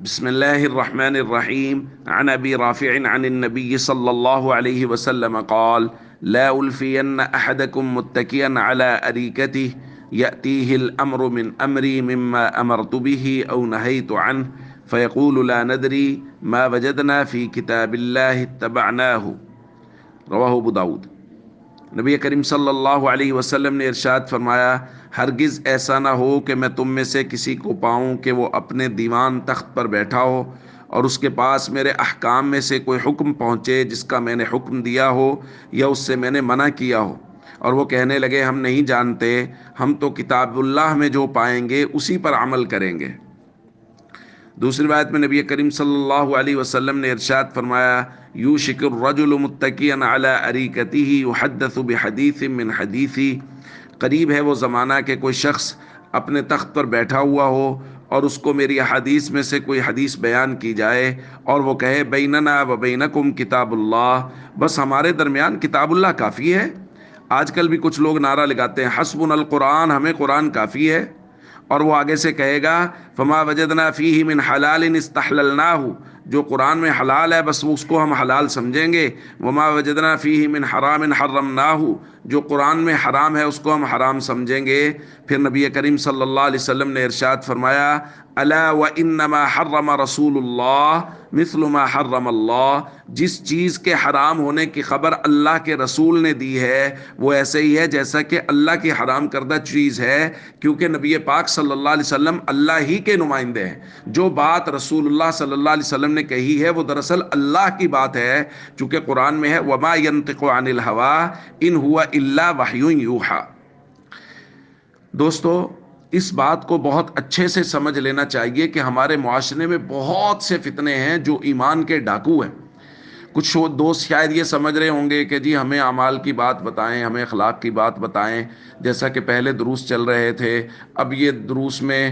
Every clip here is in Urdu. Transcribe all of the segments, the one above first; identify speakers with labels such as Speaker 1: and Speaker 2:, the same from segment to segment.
Speaker 1: بسم الله الرحمن الرحيم عن أبي رافع عن النبي صلى الله عليه وسلم قال لا ألفين أحدكم متكئا على أريكته يأتيه الأمر من أمري مما أمرت به أو نهيت عنه فيقول لا ندري ما وجدنا في كتاب الله اتبعناه رواہ ابو داود۔ نبی کریم صلی اللہ علیہ وسلم نے ارشاد فرمایا، ہرگز ایسا نہ ہو کہ میں تم میں سے کسی کو پاؤں کہ وہ اپنے دیوان تخت پر بیٹھا ہو اور اس کے پاس میرے احکام میں سے کوئی حکم پہنچے جس کا میں نے حکم دیا ہو یا اس سے میں نے منع کیا ہو، اور وہ کہنے لگے ہم نہیں جانتے، ہم تو کتاب اللہ میں جو پائیں گے اسی پر عمل کریں گے۔ دوسری روایت میں نبی کریم صلی اللہ علیہ وسلم نے ارشاد فرمایا، یوشک الرجل متکئا علی اریکتہ یحدث بحدیث من حدیثی، قریب ہے وہ زمانہ کہ کوئی شخص اپنے تخت پر بیٹھا ہوا ہو اور اس کو میری احادیث میں سے کوئی حدیث بیان کی جائے اور وہ کہے بیننا و بینکم کتاب اللہ، بس ہمارے درمیان کتاب اللہ کافی ہے۔ آج کل بھی کچھ لوگ نعرہ لگاتے ہیں حسبنا القرآن، ہمیں قرآن کافی ہے، اور وہ آگے سے کہے گا فما وجدنا فیہ من حلال استحللناہ، جو قرآن میں حلال ہے بس اس کو ہم حلال سمجھیں گے، وما وجدنا فیہ من حرام حرمناہ، جو قرآن میں حرام ہے اس کو ہم حرام سمجھیں گے۔ پھر نبی کریم صلی اللہ علیہ وسلم نے ارشاد فرمایا، الا وانما حرم رسول اللہ مثل ما حرم اللہ، جس چیز کے حرام ہونے کی خبر اللہ کے رسول نے دی ہے وہ ایسے ہی ہے جیسا کہ اللہ کی حرام کردہ چیز ہے، کیونکہ نبی پاک صلی اللہ علیہ وسلم اللہ ہی کے نمائندے ہیں۔ جو بات رسول اللہ صلی اللہ علیہ وسلم نے کہی ہے وہ دراصل اللہ کی بات ہے، چونکہ قرآن میں ہے وما ينطق عن الهوى ان هو الا وحی یوحی۔ دوستو، اس بات کو بہت اچھے سے سمجھ لینا چاہیے کہ ہمارے معاشرے میں بہت سے فتنے ہیں جو ایمان کے ڈاکو ہیں۔ کچھ دوست شاید یہ سمجھ رہے ہوں گے کہ جی ہمیں اعمال کی بات بتائیں، ہمیں اخلاق کی بات بتائیں، جیسا کہ پہلے دروس چل رہے تھے، اب یہ دروس میں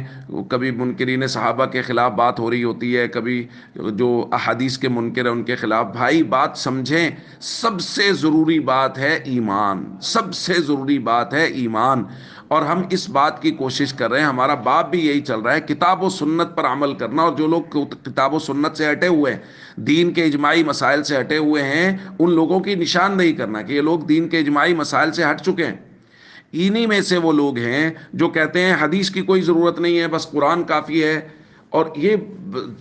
Speaker 1: کبھی منکرین صحابہ کے خلاف بات ہو رہی ہوتی ہے، کبھی جو احادیث کے منکر ہیں ان کے خلاف۔ بھائی بات سمجھیں، سب سے ضروری بات ہے ایمان، سب سے ضروری بات ہے ایمان، اور ہم اس بات کی کوشش کر رہے ہیں، ہمارا باب بھی یہی چل رہا ہے، کتاب و سنت پر عمل کرنا۔ اور جو لوگ کتاب و سنت سے ہٹے ہوئے ہیں، دین کے اجماعی مسائل سے ہٹے ہوئے ہیں، ان لوگوں کی نشاندہی کرنا کہ یہ لوگ دین کے اجماعی مسائل سے ہٹ چکے ہیں۔ انہی میں سے وہ لوگ ہیں جو کہتے ہیں حدیث کی کوئی ضرورت نہیں ہے، بس قرآن کافی ہے، اور یہ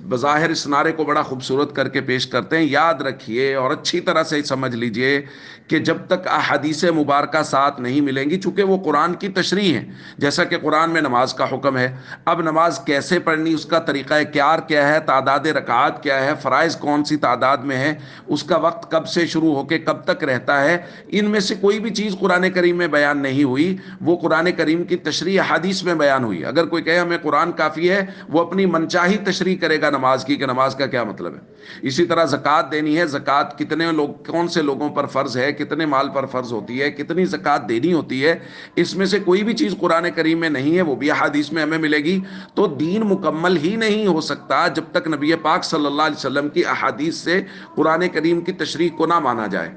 Speaker 1: بظاہر اس نعرے کو بڑا خوبصورت کر کے پیش کرتے ہیں۔ یاد رکھیے اور اچھی طرح سے سمجھ لیجئے کہ جب تک احادیث مبارکہ ساتھ نہیں ملیں گی، چونکہ وہ قرآن کی تشریح ہیں، جیسا کہ قرآن میں نماز کا حکم ہے، اب نماز کیسے پڑھنی، اس کا طریقہ کار کیا ہے، تعداد رکعات کیا ہے، فرائض کون سی تعداد میں ہے، اس کا وقت کب سے شروع ہو کے کب تک رہتا ہے، ان میں سے کوئی بھی چیز قرآن کریم میں بیان نہیں ہوئی، وہ قرآن کریم کی تشریح حدیث میں بیان ہوئی۔ اگر کوئی کہے ہمیں قرآن کافی ہے، وہ اپنی منچاہی تشریح کرے گا نماز کی کہ نماز کا کیا مطلب ہے۔ اسی طرح زکوٰۃ دینی ہے، زکوٰۃ کتنے لوگ، کون سے لوگوں پر فرض ہے، کتنے مال پر فرض ہوتی ہے، کتنی زکوٰۃ دینی ہوتی ہے، اس میں سے کوئی بھی چیز قرآن کریم میں نہیں ہے، وہ بھی احادیث میں ہمیں ملے گی۔ تو دین مکمل ہی نہیں ہو سکتا جب تک نبی پاک صلی اللہ علیہ وسلم کی احادیث سے قرآن کریم کی تشریح کو نہ مانا جائے۔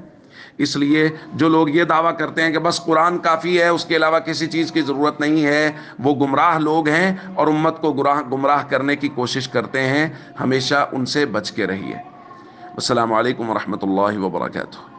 Speaker 1: اس لیے جو لوگ یہ دعویٰ کرتے ہیں کہ بس قرآن کافی ہے، اس کے علاوہ کسی چیز کی ضرورت نہیں ہے، وہ گمراہ لوگ ہیں اور امت کو گمراہ کرنے کی کوشش کرتے ہیں۔ ہمیشہ ان سے بچ کے رہیے۔ السلام علیکم ورحمۃ اللہ وبرکاتہ۔